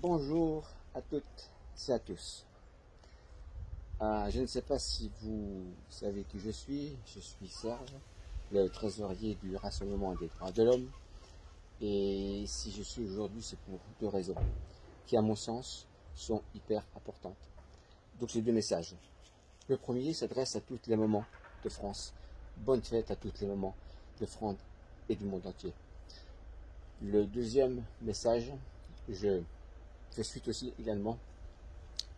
Bonjour à toutes et à tous. Je ne sais pas si vous savez qui je suis Serge, le trésorier du Rassemblement des droits de l'homme. Et si je suis aujourd'hui, c'est pour deux raisons qui, à mon sens, sont hyper importantes. Donc j'ai deux messages. Le premier s'adresse à toutes les mamans de France. Bonne fête à toutes les mamans de France et du monde entier. Le deuxième message, je fais suite aussi également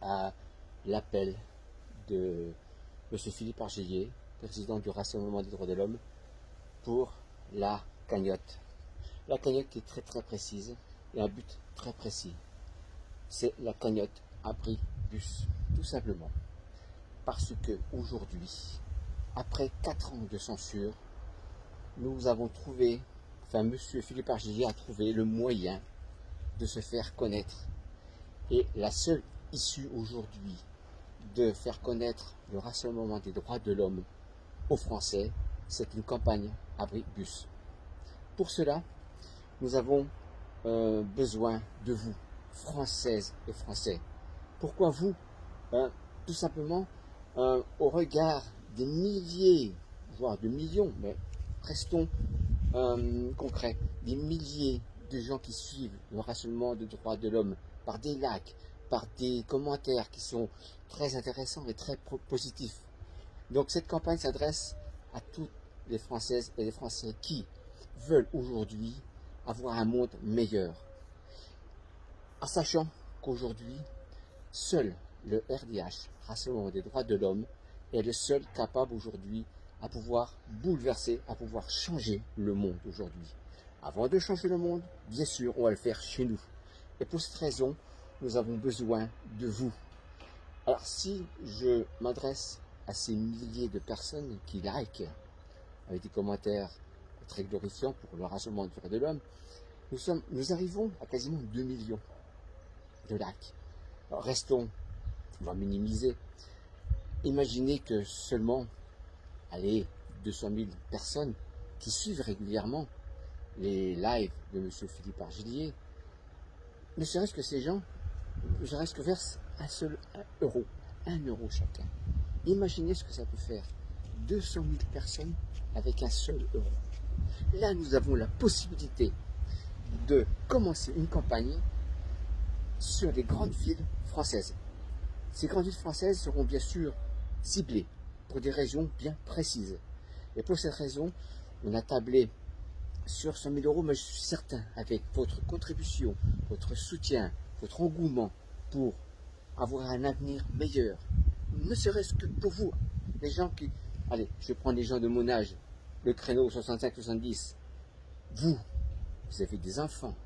à l'appel de M. Philippe Argillier, président du Rassemblement des droits de l'homme, pour la cagnotte. La cagnotte qui est très très précise et un but très précis. C'est la cagnotte abri bus, tout simplement. Parce que aujourd'hui, après 4 ans de censure, nous avons trouvé, M. Philippe Argillier a trouvé le moyen de se faire connaître. Et la seule issue aujourd'hui de faire connaître le Rassemblement des droits de l'homme aux Français, c'est une campagne abri bus. Pour cela, nous avons besoin de vous, Françaises et Français. Pourquoi vous? Tout simplement, au regard des milliers, voire de millions, mais restons concrets, des milliers de gens qui suivent le Rassemblement des droits de l'homme par des likes, par des commentaires qui sont très intéressants et très positifs. Donc cette campagne s'adresse à toutes les Françaises et les Français qui veulent aujourd'hui avoir un monde meilleur. En sachant qu'aujourd'hui, seul le RDH, Rassemblement des droits de l'homme, est le seul capable aujourd'hui à pouvoir bouleverser, à pouvoir changer le monde aujourd'hui. Avant de changer le monde, bien sûr, on va le faire chez nous. Et pour cette raison, nous avons besoin de vous. Alors si je m'adresse à ces milliers de personnes qui likent, avec des commentaires très glorifiants pour le Rassemblement des droits de l'homme, nous arrivons à quasiment 2 millions de likes. Alors restons, on va minimiser. Imaginez que seulement, allez, 200 000 personnes qui suivent régulièrement les lives de M. Philippe Argillier, ne serait-ce que ces gens, ne serait-ce que versent un seul euro, 1 euro chacun. Imaginez ce que ça peut faire. 200 000 personnes avec un seul euro. Là, nous avons la possibilité de commencer une campagne sur les grandes villes françaises. Ces grandes villes françaises seront bien sûr ciblées pour des raisons bien précises. Et pour cette raison, on a tablé sur 100 000 euros, mais je suis certain, avec votre contribution, votre soutien, votre engouement pour avoir un avenir meilleur, ne serait-ce que pour vous, les gens qui... Allez, je prends les gens de mon âge, le créneau 65-70. Vous avez des enfants,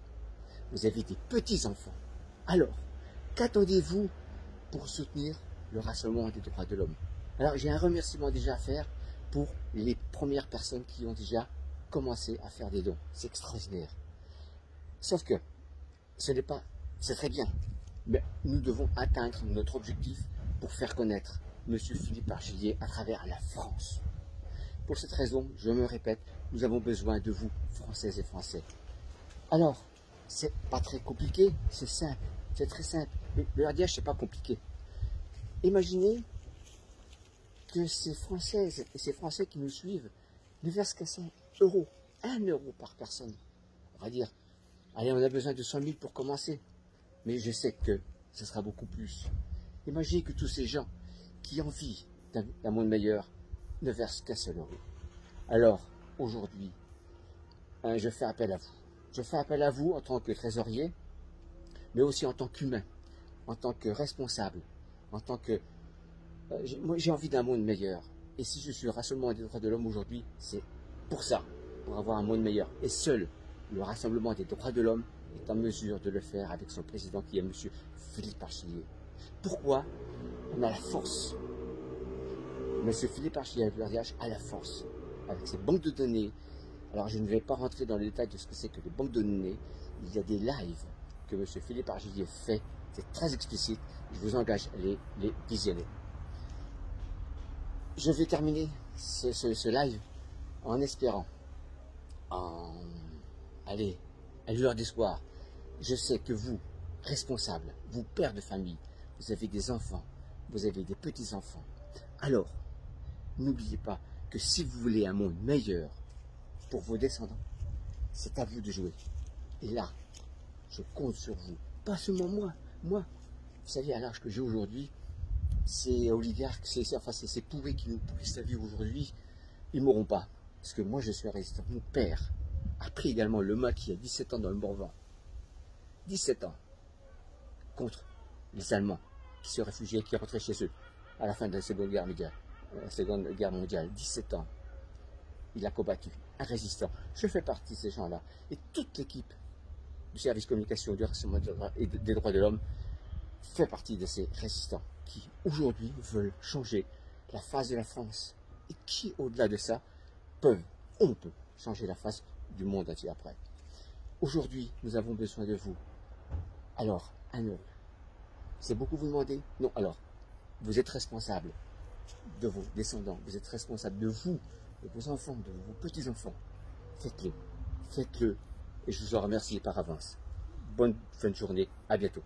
vous avez des petits-enfants. Alors, qu'attendez-vous pour soutenir le Rassemblement des droits de l'homme? Alors, j'ai un remerciement déjà à faire pour les premières personnes qui ont déjà commencé à faire des dons. C'est extraordinaire. Sauf que ce n'est pas... C'est très bien. Mais nous devons atteindre notre objectif pour faire connaître M. Philippe Argillier à travers la France. Pour cette raison, je me répète, nous avons besoin de vous, Françaises et Français. Alors, c'est pas très compliqué, c'est simple, c'est très simple. Le RDH, c'est pas compliqué. Imaginez que ces Françaises et ces Français qui nous suivent ne versent qu'à 100 euros, 1 euro par personne. On va dire, allez, on a besoin de 100 000 pour commencer. Mais je sais que ce sera beaucoup plus. Imaginez que tous ces gens qui ont envie d'un monde meilleur ne versent qu'un seul euro. Alors, aujourd'hui, je fais appel à vous. Je fais appel à vous en tant que trésorier, mais aussi en tant qu'humain, en tant que responsable, en tant que... moi, j'ai envie d'un monde meilleur. Et si je suis le Rassemblement des droits de l'homme aujourd'hui, c'est pour ça, pour avoir un monde meilleur. Et seul le Rassemblement des droits de l'homme est en mesure de le faire avec son président qui est M. Philippe Argillier. Pourquoi? On a la force. M. Philippe Argillier avec le RDH a la force. Avec ses banques de données. Alors je ne vais pas rentrer dans les détails de ce que c'est que les banques de données. Il y a des lives que M. Philippe Argillier fait. C'est très explicite. Je vous engage à les visionner. Je vais terminer ce live en espérant, allez, à lueur d'espoir. Je sais que vous, responsables, vous pères de famille, vous avez des enfants, vous avez des petits-enfants. Alors, n'oubliez pas que si vous voulez un monde meilleur pour vos descendants, c'est à vous de jouer. Et là, je compte sur vous. Pas seulement moi. Moi, vous savez, à l'âge que j'ai aujourd'hui, ces oligarques, ces pourris qui nous pourrissent la vie aujourd'hui, ils ne mourront pas. Parce que moi, je suis un résistant. Mon père a pris également le maquis à 17 ans dans le Morvan. 17 ans. Contre les Allemands qui se réfugiaient, qui rentraient chez eux à la fin de la Seconde Guerre mondiale. 17 ans. Il a combattu. Un résistant. Je fais partie de ces gens-là. Et toute l'équipe du service communication du Rassemblement et des droits de l'homme fait partie de ces résistants qui, aujourd'hui, veulent changer la face de la France et qui, au-delà de ça, on peut changer la face du monde entier après. Aujourd'hui, nous avons besoin de vous. Alors, c'est beaucoup vous demander? Non, alors, vous êtes responsable de vos descendants, vous êtes responsable de vous, de vos enfants, de vos petits-enfants. Faites-le, faites-le, et je vous en remercie par avance. Bonne fin de journée, à bientôt.